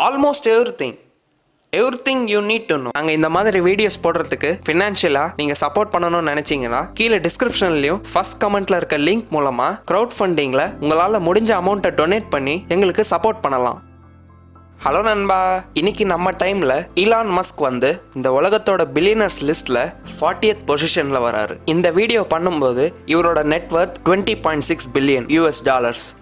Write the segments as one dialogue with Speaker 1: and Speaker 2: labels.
Speaker 1: Almost everything you need to know. அங்கே இந்த மாதிரி வீடியோஸ் போடுறதுக்கு ஃபினான்ஷியலாக நீங்கள் சப்போர்ட் பண்ணணும்னு நினச்சிங்கன்னா கீழே டிஸ்கிரிப்ஷன்லையும் ஃபர்ஸ்ட் கமெண்ட்டில் இருக்க லிங்க் மூலமாக க்ரௌட் ஃபண்டிங்கில் உங்களால் முடிஞ்ச அமௌண்ட்டை டொனேட் பண்ணி எங்களுக்கு சப்போர்ட் பண்ணலாம். ஹலோ நண்பா, இன்னைக்கு நம்ம டைம்ல ஈலான் மஸ்க் வந்து இந்த உலகத்தோட பில்லியனர்ஸ் லிஸ்ட்ல 40th பொசிஷன்ல வராரு. இந்த வீடியோ பண்ணும்போது இவரோட நெட்வொர்த் $20.6 பில்லியன்.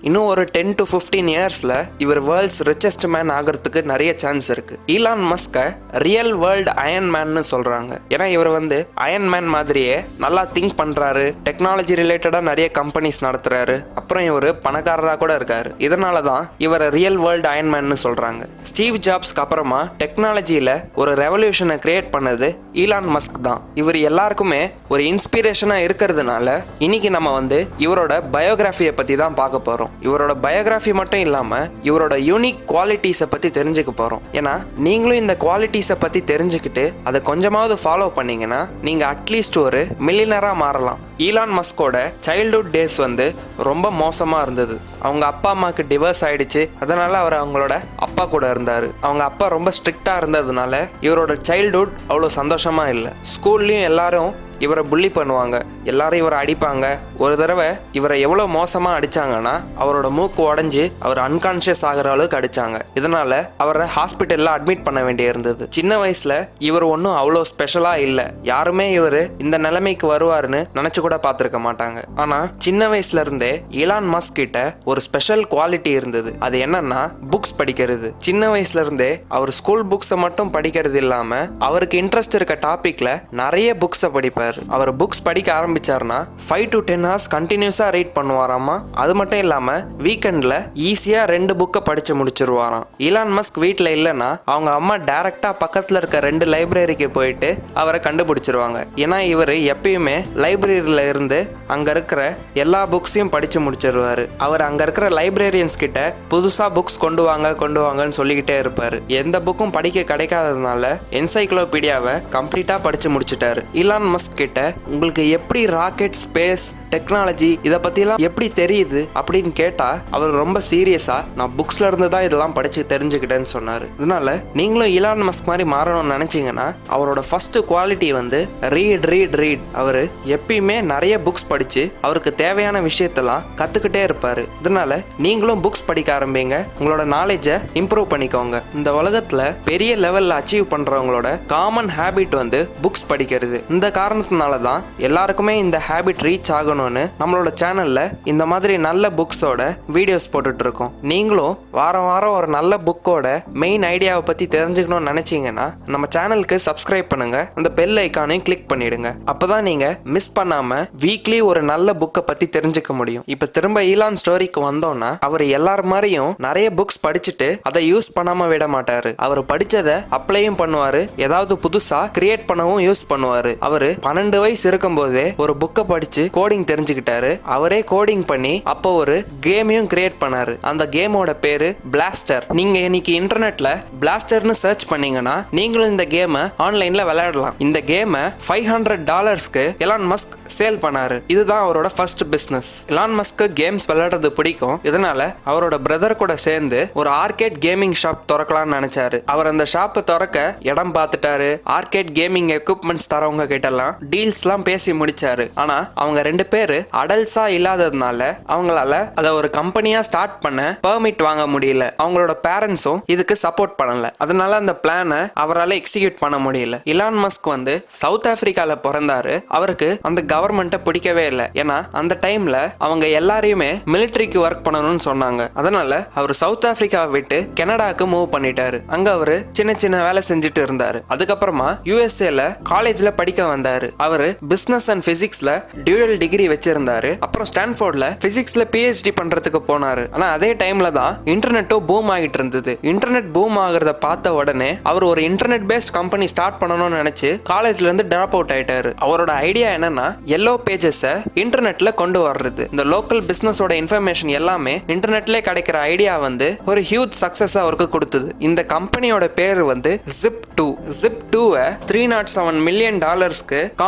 Speaker 1: இன்னும் ஒரு 10 to 15 இயர்ஸ்ல இவர் வேர்ல்ட்ஸ் ரிச்சஸ்ட் மேன் ஆகிறதுக்கு நிறைய சான்ஸ் இருக்கு. ஈலான் மஸ்க ரியல் வேர்ல்டு அயன் மேன்னு சொல்றாங்க. ஏன்னா இவர் வந்து அயன் மேன் மாதிரியே நல்லா திங்க் பண்றாரு, டெக்னாலஜி ரிலேட்டடா நிறைய கம்பெனிஸ் நடத்துறாரு, அப்புறம் இவர் பணக்காரரா கூட இருக்காரு. இதனாலதான் இவரை ரியல் வேர்ல்டு அயன் மேன்னு சொல்றாங்க. ஸ்டீவ் ஜாப்ஸ்க்கு அப்புறமா டெக்னாலஜியில ஒரு ரெவல்யூஷனை கிரியேட் பண்ணது ஈலான் மஸ்க் தான். இவர் எல்லாருக்குமே ஒரு இன்ஸ்பிரேஷனா இருக்கிறதுனால இன்னைக்கு நம்ம வந்து இவரோட பயோகிராஃபியை பத்தி தான் பார்க்க போறோம். இவரோட பயோகிராஃபி மட்டும் இல்லாம இவரோட யூனிக் குவாலிட்டிஸை பத்தி தெரிஞ்சுக்க போறோம். ஏன்னா நீங்களும் இந்த குவாலிட்டிஸை பத்தி தெரிஞ்சுக்கிட்டு அதை கொஞ்சமாவது ஃபாலோ பண்ணீங்கன்னா நீங்க அட்லீஸ்ட் ஒரு மில்லியனரா மாறலாம். ஈலான் மஸ்கோட சைல்ட்ஹுட் டேஸ் வந்து ரொம்ப மோசமாக இருந்தது. அவங்க அப்பா அம்மாவுக்கு டிவோர்ஸ் ஆயிடுச்சு. அதனால அவர் அவங்களோட அப்பா கூட இருந்தார். அவங்க அப்பா ரொம்ப ஸ்ட்ரிக்டாக இருந்ததுனால இவரோட சைல்ட்ஹுட் அவ்வளோ சந்தோஷமாக இல்லை. ஸ்கூல்லையும் எல்லாரும் இவரை புள்ளி பண்ணுவாங்க, எல்லாரும் இவரை அடிப்பாங்க. ஒரு தடவை இவரை எவ்வளோ மோசமாக அடித்தாங்கன்னா அவரோட மூக்கு உடஞ்சி அவர் அன்கான்ஷியஸ் ஆகிற அளவுக்கு அடித்தாங்க. இதனால அவரை ஹாஸ்பிட்டலில் அட்மிட் பண்ண வேண்டிய இருந்தது. சின்ன வயசில் இவர் ஒன்றும் அவ்வளோ ஸ்பெஷலாக இல்லை. யாருமே இவர் இந்த நிலைமைக்கு வருவாருன்னு நினச்சி கூட பார்த்துருக்க மாட்டாங்க. ஆனால் சின்ன வயசுல இருந்தே ஈலான் மஸ்க் கிட்ட ஒரு ஸ்பெஷல் குவாலிட்டி இருந்தது. அது என்னன்னா புக்ஸ் படிக்கிறது. சின்ன வயசுல இருந்தே அவர் ஸ்கூல் புக்ஸை மட்டும் படிக்கிறது இல்லாம அவருக்கு இன்ட்ரெஸ்ட் இருக்க டாபிக்ல நிறைய புக்ஸை படிப்பார். அவர் புக்ஸ் படிக்க ஆரம்பிச்சாருன்னா 5 to 10 hours கண்டினியூஸா ரீட் பண்ணுவாராமா. அது மட்டும் இல்லாம வீக்கெண்ட்ல ஈஸியா 2 புக்கை படிச்சு முடிச்சிருவாராம். ஈலான் மஸ்க் வீட்டில் இல்லைன்னா அவங்க அம்மா டைரக்டா பக்கத்துல இருக்க 2 லைப்ரரிக்கு போயிட்டு அவரை கண்டுபிடிச்சிருவாங்க. ஏன்னா இவர் எப்பயுமே லைப்ரரியில இருந்து அங்க இருக்கிற எல்லா புக்ஸையும் படிச்சு முடிச்சிருவாரு. அவர் அங்க இருக்கிற லைப்ரரியன்ஸ் கிட்ட புதுசா புக்ஸ் கொண்டு வாங்கன்னு சொல்லிக்கிட்டே இருப்பாரு. எந்த புக்கும் படிக்க கிடைக்காததுனால என்சைக்ளோபீடியாவை கம்ப்ளீட்டா படிச்சு முடிச்சிட்டாரு. ஈலான் மஸ்க் கிட்ட உங்களுக்கு எப்படி ராக்கெட், ஸ்பேஸ் டெக்னாலஜி இதை பத்திலாம் எப்படி தெரியுது அப்படின்னு கேட்டா அவர் ரொம்ப சீரியஸா நான் புக்ஸ்ல இருந்து தான் இதெல்லாம் படிச்சு தெரிஞ்சுக்கிட்டேன்னு சொன்னாரு. இதனால நீங்களும் ஈலான் மஸ்க் மாதிரி மாறணும்னு நினைச்சீங்கன்னா அவரோட ஃபர்ஸ்ட் குவாலிட்டி வந்து ரீட். அவரு எப்பயுமே நிறைய புக்ஸ் படிச்சு அவருக்கு தேவையான விஷயத்தெல்லாம் கத்துக்கிட்டே இருப்பாரு. இதனால நீங்களும் புக்ஸ் படிக்க ஆரம்பிங்க, உங்களோட நாலேஜை இம்ப்ரூவ் பண்ணிக்கோங்க. இந்த உலகத்துல பெரிய லெவல்ல அச்சீவ் பண்றவங்களோட காமன் ஹேபிட் வந்து புக்ஸ் படிக்கிறது. இந்த காரணத்தினால தான் எல்லாருக்குமே இந்த ஹேபிட் ரீச் ஆகணும்னு நம்மளோட சேனல்ல இந்த மாதிரி நல்ல புக்ஸோட வீடியோஸ் போட்டுட்டு இருக்கோம். நீங்களும் வாரம் ஒரு நல்ல புக்கோட மெயின் ஐடியாவை பத்தி தெரிஞ்சுக்கணும்னு நினைச்சீங்கன்னா நம்ம சேனலுக்கு சப்ஸ்கிரைப் பண்ணுங்க, அந்த பெல் ஐக்கானையும் கிளிக் பண்ணிடுங்க. அப்பதான் நீங்க மிஸ் பண்ணாம வீக்லி ஒரு நல்ல புக்கை பத்தி தெரிஞ்சுக்க முடியும். இப்ப திரும்ப ஈலான் ஸ்டோரிக்கு வந்தோம்னா அவர் எல்லார் மாதிரியும் நிறைய புக்ஸ் படிச்சுட்டு அதை யூஸ் பண்ணாம விட மாட்டாரு. அவர் படிச்சதை அப்ளையும் பண்ணுவாரு, ஏதாவது புதுசா கிரியேட் பண்ணவும் யூஸ் பண்ணுவாரு. அவரு 12 வயசு இருக்கும் போதே ஒரு புக்கை படிச்சு கோடிங் தெரிஞ்சுக்கிட்டாரு. அவரே கோடிங் பண்ணி அப்போ ஒரு கேமையும் கிரியேட் பண்ணாரு. அந்த கேமோட பேரு பிளாஸ்டர். நீங்க இன்னைக்கு இன்டர்நெட்ல பிளாஸ்டர்னு சர்ச் பண்ணீங்கன்னா நீங்களும் இந்த கேமை ஆன்லைன்ல விளையாடலாம். இந்த கேமை $500 எலான் மஸ்க் சேல் பண்ணாரு. இதுதான் அவரோட first business. Elon Musk games விளையாடுறது பிடிக்கும். இதனால அவரோட பிரதர் கூட சேர்ந்து ஒரு ஆர்கேட் கேமிங் ஷாப் திறக்கலாம்னு நினைச்சாரு. அவர் அந்த ஷாப்பை திறக்க இடம் பார்த்துட்டாரு. ஆர்கேட் கேமிங் எக்யூப்மெண்ட்ஸ் தரவங்க கிட்டலாம் டீல்ஸ்லாம் பேசி முடிச்சாரு. ஆனா அவங்க 2 பேரு அடல்ட்ஸா இல்லாததுனால அவங்களால அதை ஒரு கம்பெனியா ஸ்டார்ட் பண்ண பெர்மிட் வாங்க முடியல. அவங்களோட பேரண்ட்ஸும் இதுக்கு சப்போர்ட் பண்ணல. அதனால அந்த பிளானை அவரால் எக்ஸிக்யூட் பண்ண முடியல. இலான் மஸ்க் வந்து சவுத் ஆப்பிரிக்கால பிறந்தாரு. அவருக்கு அந்த கவர்மெண்ட்டை பிடிக்கவே இல்லை. ஏன்னா அந்த டைம்ல அவங்க எல்லாரையுமே மிலிட்டரிக்கு ஒர்க் பண்ணணும்னு சொன்னாங்க. அதனால அவர் சவுத் ஆப்பிரிக்காவை விட்டு கனடாக்கு மூவ் பண்ணிட்டாரு. அங்க அவரு சின்ன வேலை செஞ்சுட்டு இருந்தாரு. அதுக்கப்புறமா யூஎஸ்ஏல காலேஜ்ல படிக்க வந்தாரு. அவரு பிசினஸ் அண்ட் பிசிக்ஸ்ல டியூயல் டிகிரி வச்சிருந்தாரு. அப்புறம் ஸ்டான்ஃபோர்ட்ல பிசிக்ஸ்ல PhD பண்றதுக்கு போனாரு. ஆனா அதே டைம்ல தான் இன்டர்நெட்டும் பூம் ஆகிட்டு இருந்தது. இன்டர்நெட் பூம் ஆகிறத பார்த்த உடனே அவர் ஒரு இன்டர்நெட் பேஸ்ட் கம்பெனி ஸ்டார்ட் பண்ணணும்னு நினைச்சு காலேஜ்ல இருந்து டிராப் அவுட் ஆயிட்டாரு. அவரோட ஐடியா என்னன்னா எல்லோ பேஜஸை இன்டர்நெட்ல கொண்டு வர்றது. இந்த லோக்கல் பிசினஸோட இன்ஃபர்மேஷன் எல்லாமே இன்டர்நெட்ல கிடைக்கிற ஐடியா வந்து ஒரு ஹியூஜ் சக்சஸ் அவருக்கு கொடுத்தது. இந்த கம்பெனியோட பேர் வந்து Zip2. Zip2 $307 million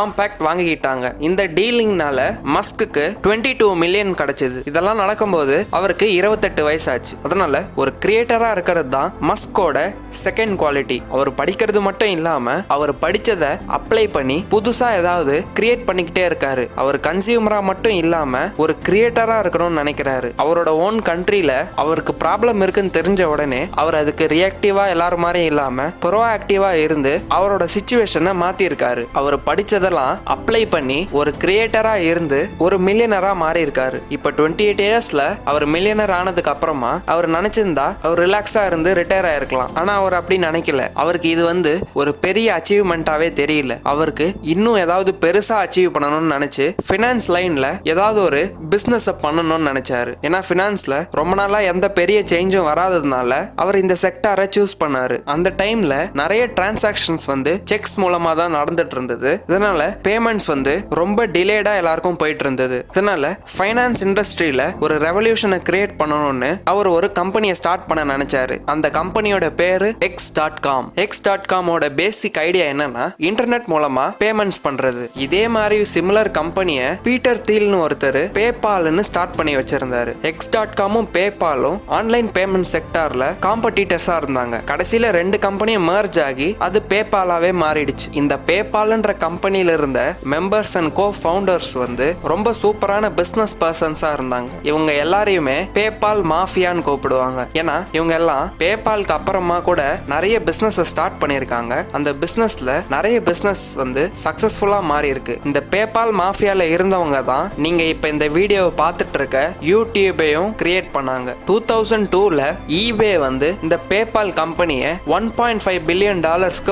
Speaker 1: compact வாங்கிக்கிட்டாங்க. இந்த டீலிங்னால மஸ்க்கு 22 மில்லியன் கிடைச்சது. இதெல்லாம் நடக்கும்போது அவருக்கு 28 வயசாச்சு. அதனால ஒரு கிரியேட்டரா இருக்கிறது தான் மஸ்கோட செகண்ட் குவாலிட்டி. அவர் படிக்கிறது மட்டும் இல்லாம அவர் படிச்சதை அப்ளை பண்ணி புதுசா ஏதாவது கிரியேட் பண்ணிக்கிட்டே இருக்காரு. அவர் கன்சியூமரா மட்டும் இல்லாம ஒரு கிரியேட்டரா இருக்கணும்னு நினைக்கிறாரு. அவரோட ஓன் கண்ட்ரில அவருக்கு ப்ராப்ளம் இருக்குன்னு தெரிஞ்ச உடனே அவர் அதுக்கு ரியாக்டிவா எல்லாரும் மாதிரி இல்லாம ப்ரோஆக்டிவா இருந்து அவரோட சிச்சுவேஷனை மாத்தி இருக்காரு. அவர் படிச்சதெல்லாம் அப்ளை பண்ணி ஒரு கிரியேட்டரா இருந்து ஒரு மில்லியனரா மாறி இருக்காரு. இப்ப 28 இயர்ஸ்ல அவர் மில்லியனர் ஆனதுக்கு அப்புறமா அவர் நினைச்சிருந்தா அவர் ரிலாக்ஸா இருந்து ரிட்டையர் ஆயிருக்கலாம். ஆனா அவர் அப்படி நினைக்கல. அவருக்கு இது ஒரு பெரிய அச்சீவ்மெண்டாவே தெரியல. அவருக்கு இன்னும் ஏதாவது பெருசா அச்சீவ் பண்ணணும்னு நினைச்சு பினான்ஸ் லைன்ல ஏதாவது ஒரு பிசினஸ் பண்ணணும்னு நினைச்சாரு. ஏன்னா பினான்ஸ்ல ரொம்ப நாளா எந்த பெரிய சேஞ்சும் வராததுனால அவர் இந்த செக்டாரை சூஸ் பண்ணாரு. அந்த டைம்ல நிறைய டிரான்சாக்ஷன்ஸ் செக்ஸ் மூலமா தான் நடந்துட்டு இருந்தது. இதனால பேமெண்ட்ஸ் ரொம்ப டிலேடா எல்லாருக்கும் போயிட்டு இருந்தது. இதனால ஃபைனான்ஸ் இண்டஸ்ட்ரியில ஒரு ரெவல்யூஷனை கிரியேட் பண்ணணும்னு அவர் ஒரு கம்பெனியை ஸ்டார்ட் பண்ண நினைச்சாரு. அந்த கம்பெனியோட பேரு X.com. X.comோட பேசிக் ஐடியா என்னன்னா இன்டர்நெட் மூலமா பேமெண்ட்ஸ் பண்றது. இதே மாதிரி சிமிலர் கம்பெனியை பீட்டர் தீல்னு ஒருத்தர் பேபால்னு ஸ்டார்ட் பண்ணி வச்சிருந்தாரு. X.comமும் பேபாலும் ஆன்லைன் பேமெண்ட் செக்டார்ல காம்படிட்டர்ஸா இருந்தாங்க. கடைசியில 2 கம்பெனியும் மர்ஜ் ஆகி அது பேபாலாவே மாறிடுச்சு. இந்த பேபால்ன்ற கம்பெனில இருந்த மெம்பர்ஸ் அண்ட் கோ ஃபவுண்டர்ஸ் ரொம்ப சூப்பரான பிசினஸ் பர்சன்ஸா இருந்தாங்க. இவங்க எல்லாரையுமே பேபால் மாஃபியான்னு கூப்பிடுவாங்க. ஏன்னா இவங்க எல்லாம் பேபாலுக்கு அப்புறமா கூட நிறைய பிசினஸ் ஸ்டார்ட் பண்ணிருக்காங்க. அந்த பிசினஸ்ல நிறைய பிசினஸ் சக்சஸ்ஃபுல்லா மாறி இருக்கு. இந்த பேபால் மாஃபியால இருந்தவங்க தான் நீங்க இப்ப இந்த வீடியோவை பார்த்துட்டு இருக்க யூடியூபையும் கிரியேட் பண்ணாங்க. 2002ல eBay இந்த பேபால் கம்பெனியை $1.5 பில்லியன்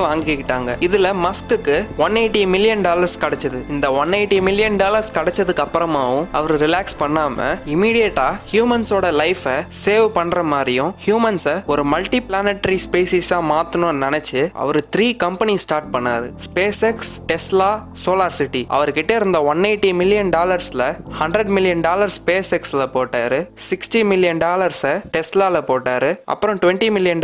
Speaker 1: வாங்கிக்கிட்டாங்க. இதுல மஸ்க்கு $180 மில்லியன் கிடைச்சது. இந்த $180 மில்லியன் கிடைச்சதுக்கு அப்புறமாவும் அவர் ரிலாக்ஸ் பண்ணாம இமிடியேட்டா ஹியூமன்ஸோட லைஃபை சேவ் பண்ற மாதிரியும் ஹியூமன்ஸை ஒரு மல்டி பிளானட்டரி ஸ்பீசிஸா மாத்தணும்னு நினைச்சு அவர் 3 கம்பெனி ஸ்டார்ட் பண்ணாரு. SPACEX, Tesla, SolarCity. அவர்கிட்ட இருந்த $180 மில்லியன் $100 மில்லியன் SpaceXல போட்டாரு. $60 மில்லியன் டெஸ்லால போட்டாரு. அப்புறம் $20 மில்லியன்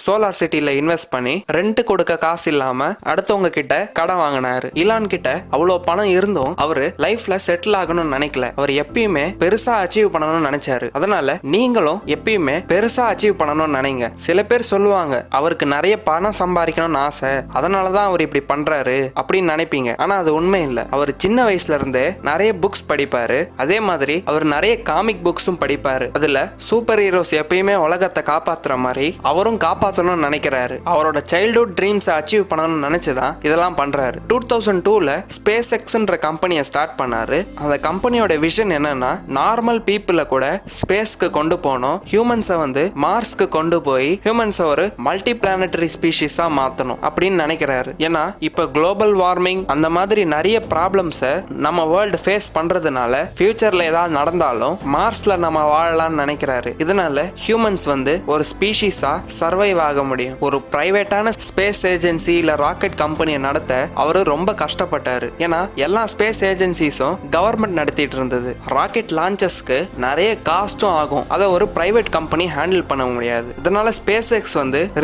Speaker 1: SolarCityல இன்வெஸ்ட் பண்ணி ரெண்ட் கொடுக்க காசு இல்லாம அடுத்தவங்க கிட்ட கடன் வாங்கினாரு. இலான் கிட்ட அவ்வளவு பணம் இருந்தும் அவரு லைஃப்ல செட்டில் ஆகணும்னு நினைக்கல. அவர் எப்பயுமே பெருசா அச்சீவ் பண்ணணும்னு நினைச்சாரு. அதனால நீங்களும் எப்பயுமே பெருசா அச்சீவ் பண்ணணும்னு நினைங்க. சில பேர் சொல்லுவாங்க அவருக்கு நிறைய பணம் சம்பாதிக்கணும்னு ஆசை, அதனாலதான் அவர் இப்படி பண்றாரு அப்படின்னு நினைப்பீங்க. ஆனா அது உண்மை இல்ல. அவர் சின்ன வயசுல இருந்தே நிறைய புக்ஸ் படிப்பாரு. அதே மாதிரி அவர் நிறைய காமிக் புக்ஸும் படிப்பாரு. அதுல சூப்பர் ஹீரோஸ் எப்பயுமே உலகத்தை காப்பாத்துற மாதிரி அவரும் காப்பாற்றணும்னு நினைக்கிறாரு. அவரோட சைல்ட்ஹுட் ட்ரீம்ஸை அச்சீவ் பண்ணணும்னு நினைச்சுதான் இதெல்லாம் பண்றாரு. 2002ல SpaceXன்ற கம்பெனியை ஸ்டார்ட் பண்ணாரு. அந்த கம்பெனியோட விஷன் என்னன்னா நார்மல் பீப்புளை கூட ஸ்பேஸ்க்கு கொண்டு போனோம், ஹியூமன்ஸை மார்ஸ்க்கு கொண்டு போய் ஹியூமன்ஸை ஒரு மல்டி பிளானட்டரி ஸ்பீஷிஸா மாத்தணும் அப்படின்னு நினைக்கிறாரு. ஏன்னா இப்ப குளோபல் வார்மிங் அந்த மாதிரி நிறைய ப்ராப்ளம்ஸை நம்ம வேர்ல்டு ஃபேஸ் பண்றதுனால ஃபியூச்சர்ல ஏதாவது நடந்தாலும் மார்ஸ்ல நம்ம வாழலாம்னு நினைக்கிறாரு. இதனால ஹியூமன்ஸ் ஒரு ஸ்பீஷிஸா சர்வைவ் ஆக முடியும். ஒரு பிரைவேட்டான ஸ்பேஸ் ஏஜென்சி இல்ல ராக்கெட் கம்பெனியை நடத்த அவரு ரொம்ப கஷ்டப்பட்டாரு. ஏன்னா எல்லா ஸ்பேஸ் ஏஜென்சிஸும் கவர்மெண்ட் நடத்திட்டு இருந்தது. ராக்கெட் லான்ச்சஸ்க்கு நிறைய காஸ்டும் ஆகும். அதை ஒரு பிரைவேட் கம்பெனி ஹேண்டில் பண்ண முடியாது. இதனால SpaceX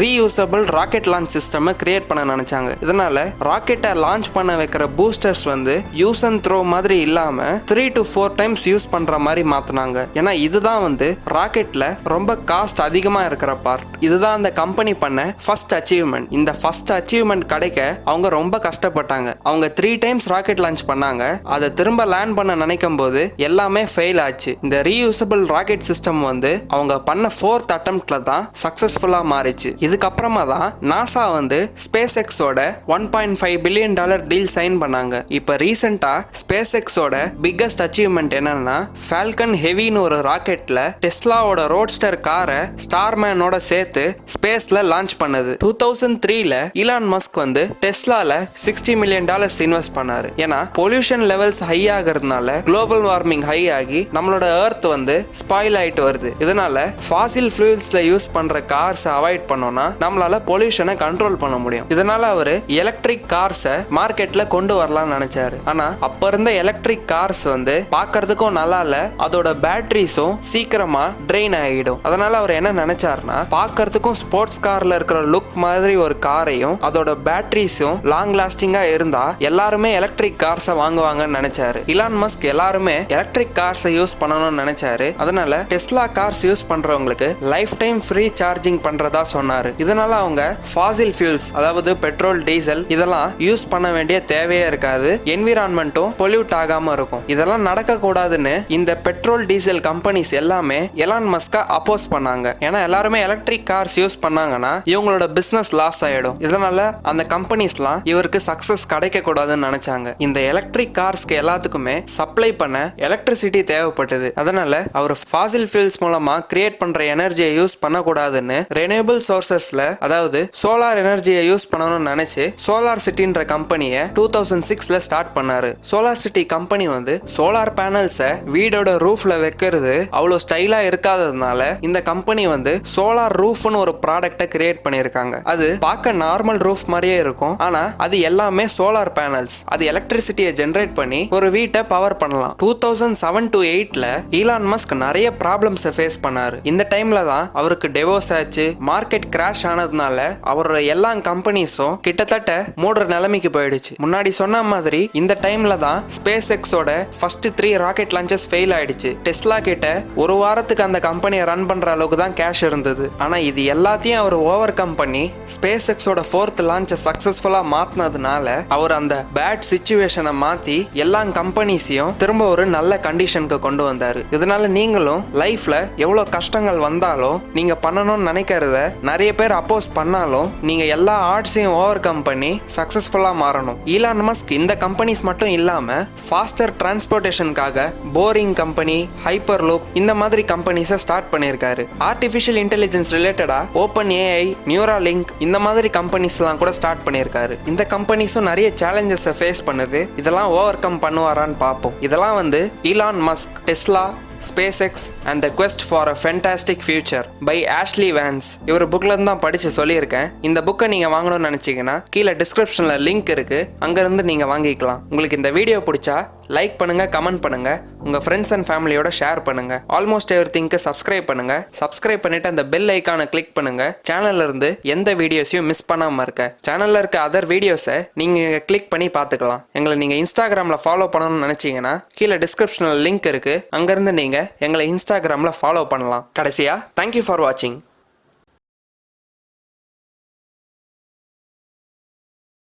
Speaker 1: reusable rocket launch system create பண்ண நினைச்சாங்க. இதனால ராக்கெட்டை லான்ச் பண்ண வைக்கிற பூஸ்டர்ஸ் யூஸ் அண்ட் த்ரோ மாதிரி இல்லாம 3 to 4 டைம்ஸ் யூஸ் பண்ற மாதிரி மாத்தினாங்க. ஏன்னா இதுதான் ராக்கெட்ல ரொம்ப காஸ்ட் அதிகமா இருக்கிற பார்ட். இதுதான் அந்த கம்பெனி பண்ண ஃபர்ஸ்ட் அச்சீவ்மெண்ட். இந்த ஃபர்ஸ்ட் அச்சீவ்மெண்ட் கிடைக்க அவங்க ரொம்ப கஷ்டப்பட்டாங்க. அவங்க 3 டைம்ஸ் ராக்கெட் லான்ச் பண்ணாங்க. அதை திரும்ப லேண்ட் பண்ண நினைக்கும் போது எல்லாமே ஃபெயில் ஆச்சு. இந்த ரீயூசபிள் ராக்கெட் சிஸ்டம் அவங்க பண்ண 4th அட்டெம்ப்ட்ல தான் சக்சஸ்ஃபுல்லா மாறிச்சு. இதுக்கப்புறமா தான் நாசா SpaceXோட $1.5 பில்லியன் டீல் சைன் பண்ணாங்க. இப்ப ரீசெண்டா SpaceXோட பிக்கஸ்ட் அச்சீவ்மெண்ட் என்னன்னா ஃபால்கன் ஹெவின்னு ஒரு ராக்கெட்ல டெஸ்லாவோட ரோட்ஸ்டர் காரை ஸ்டார்மேனோட சேர்த்து ஸ்பேஸ்ல லான்ச் பண்ணது. 2003ல இலான் மஸ்க் டெஸ்லால $60 மில்லியன் இன்வெஸ்ட் பண்ணாரு. ஏன்னா பொல்யூஷன் லெவல்ஸ் ஹை ஆகிறதுனால குளோபல் வார்மிங் ஹை ஆகி நம்மளோட எர்த் ஸ்பாயில் ஆயிட்டு வருது. இதனால ஃபாசில் ஃபியூல்ஸ்ல யூஸ் பண்ற கார்ஸ் அவாய்ட் பண்ணோம்னா நம்மளால பொல்யூஷனை கண்ட்ரோல் பண்ண முடியும். இதனால அவரு எலக்ட்ரிக் கார்ஸை மார்க்கெட்ல கொண்டு வரலாம்னு நினைச்சாரு. ஆனா அப்ப இருந்த எலக்ட்ரிக் கார்ஸ் பார்க்கறதுக்கும் நல்லா இல்ல, அதோட பேட்டரிஸும் சீக்கிரமா ட்ரெயின் ஆகிடும். அதனால அவர் என்ன நினைச்சாருன்னா பார்க்கறதுக்கும் ஸ்போர்ட்ஸ் கார்ல இருக்கிற லுக் மாதிரி ஒரு காரையும் அதோட பேட்டரிஸும் லாங் லாஸ்டிங்கா இருந்தா இருந்தா எல்லாருமே எலக்ட்ரிக் கார்ஸை வாங்குவாங்கன்னு நினைச்சாரு. இலான் மஸ்க் எல்லாருமே எலக்ட்ரிக் கார்ஸை யூஸ் பண்ணணும்னு நினைச்சாரு. அதனால டெஸ்லா கார்ஸ் யூஸ் பண்றவங்களுக்கு லைஃப் டைம் ஃப்ரீ சார்ஜிங் பண்றதா சொன்னாரு. இதனால அவங்க ஃபாசில் ஃபியூல்ஸ், அதாவது பெட்ரோல், டீசல் இதெல்லாம் யூஸ் பண்ண வேண்டிய தேவையே இருக்காது. என்விரான்மெண்ட்டும் பொல்யூட் ஆகாம இருக்கும். இதெல்லாம் நடக்க கூடாதுன்னு இந்த பெட்ரோல் டீசல் கம்பெனிஸ் எல்லாமே எலான் மஸ்கா அப்போஸ் பண்ணாங்க. ஏன்னா எல்லாருமே எலக்ட்ரிக் கார்ஸ் யூஸ் பண்ணாங்கன்னா இவங்களோட பிசினஸ் லாஸ் ஆயிடும். இதனால அந்த கம்பெனிஸ்லாம் இவருக்கு சக்சஸ் கிடைக்க கூடாதுன்னு நினைச்சாங்க. இந்த எலக்ட்ரிக் கார்ஸ்க்கு எல்லாத்துக்குமே சப்ளை பண்ண எலக்ட்ரிசிட்டி தேவைப்பட்டது. அதனால அவர் ஃபாசில் ஃபியூல்ஸ் மூலமா கிரியேட் பண்ற எனர்ஜியை யூஸ் பண்ணக்கூடாதுன்னு ரெனியூபிள் சோர்சஸ்ல, அதாவது சோலார் எனர்ஜியை யூஸ் பண்ணணும்னு நினைச்சு சோலார் சிட்டின்ற கம்பெனியை 2006ல ஸ்டார்ட் பண்ணாரு. சோலார் சிட்டி கம்பெனி வந்து சோலார் பேனல்ஸை வீடோட ரூஃப்ல வைக்கிறது அவ்வளவு ஸ்டைலா இருக்காததுனால இந்த கம்பெனி வந்து சோலார் ரூஃப்னு ஒரு ப்ராடக்ட்டை கிரியேட் பண்ணிருக்காங்க. அது பார்க்க நார்மல் ரூஃப் மாதிரியே இருக்கும். ஆனா அது எல்லாமே சோலார் பேனல்ஸ். அது எலக்ட்ரிசிட்டியை ஜெனரேட் பண்ணி ஒரு வீட்டை பவர் பண்ணலாம். 2007 to 8ல ஈலான் மஸ்க் நிறைய ப்ராப்ளம்ஸை ஃபேஸ் பண்ணாரு. இந்த டைம்ல தான் அவருக்கு டிவோர்ஸ் ஆச்சு. மார்க்கெட் கிராஷ் ஆனதுனால அவரோட எல்லா கம்பெனிஸும் கிட்டத்தட்ட மூடுற நிலைமைக்கு போயிடுச்சு. முன்னாடி சொன்ன மாதிரி இந்த டைம்ல தான் ஸ்பேஸ் எக்ஸோட ஃபர்ஸ்ட் 3 ராக்கெட் லான்ச்சஸ் ஃபெயில் ஆயிடுச்சு. டெஸ்லா கிட்ட ஒரு வாரத்துக்கு அந்த கம்பெனியை ரன் பண்ற அளவுக்கு தான் கேஷ் இருந்தது. ஆனா இது எல்லாத்தையும் அவர் ஓவர் கம் பண்ணி ஸ்பேஸ் எக்ஸோட 4th லான்ச்சை சக்சஸ்ஃபுல்லா மாத்தினதுனால அவர் அந்த பேட் சிச்சுவேஷனை மாத்தி எல்லா கம்பெனிஸையும் திரும்ப ஒரு நல்ல கண்டிஷனுக்கு கொண்டு வந்தாரு. இதனால நீங்களும் லைஃப்ல எவ்வளவு கஷ்டங்கள் வந்தாலும் நீங்க பண்ணணும்னு நினைக்கிறத நிறைய பேர் அப்போஸ் பண்ணாலும் நீங்க எல்லா ஆர்ட்ஸையும் ஓவர் கம் பண்ணி சக்சஸ்ஃபுல்லா மாறணும். ஈலான் மஸ்க் இந்த கம்பெனிஸ் மட்டும் இல்லாம ஃபாஸ்டர் டிரான்ஸ்போர்ட்டேஷனுக்காக போரிங் கம்பெனி, ஹைப்பர் லூப் இந்த மாதிரி கம்பெனிஸை ஸ்டார்ட் பண்ணியிருக்காரு. ஆர்டிஃபிஷியல் இன்டெலிஜென்ஸ் ரிலேட்டடா ஓப்பன் ஏஐ, நியூராலிங்க் இந்த மாதிரி கம்பெனிஸ்லாம் கூட ஸ்டார்ட் பண்ணியிருக்காரு. இந்த கம்பெனிஸும் நிறைய சேலஞ்சஸை ஃபேஸ் பண்ணுது. இதெல்லாம் ஓவர் கம் பண்ணுவாரான்னு பார்ப்போம். இதெல்லாம் வந்து Elon Musk, Tesla, SpaceX and the Quest for a Fantastic Future by Ashley Vance இவர் புக்ல இருந்து தான் படிச்சு சொல்லியிருக்கேன். இந்த புக்கை நீங்க வாங்கணும்னு நினைச்சீங்கன்னா கீழே டிஸ்கிரிப்ஷன்ல லிங்க் இருக்கு, அங்கிருந்து நீங்க வாங்கிக்கலாம். உங்களுக்கு இந்த வீடியோ பிடிச்சா லைக் பண்ணுங்க, கமெண்ட் பண்ணுங்க, உங்க ஃப்ரெண்ட்ஸ் அண்ட் ஃபேமிலியோட ஷேர் பண்ணுங்க. ஆல்மோஸ்ட் எவ்ரிதிங்க்கு சப்ஸ்கிரைப் பண்ணுங்க. சப்ஸ்கிரைப் பண்ணிட்டு அந்த பெல் ஐக்கானை கிளிக் பண்ணுங்க. சேனல்ல இருந்து எந்த வீடியோஸையும் மிஸ் பண்ணாம இருக்க. சேனல்ல இருக்க அதர் வீடியோஸை நீங்க கிளிக் பண்ணி பார்த்துக்கலாம். எங்களை நீங்க இன்ஸ்டாகிராம்ல ஃபாலோ பண்ணணும்னு நினைச்சீங்கன்னா கீழே டிஸ்கிரிப்ஷன்ல லிங்க் இருக்கு, அங்கிருந்து நீங்க எங்களை இன்ஸ்டாகிராம்ல ஃபாலோ பண்ணலாம். கடைசியா தேங்க்யூ ஃபார் வாட்சிங்.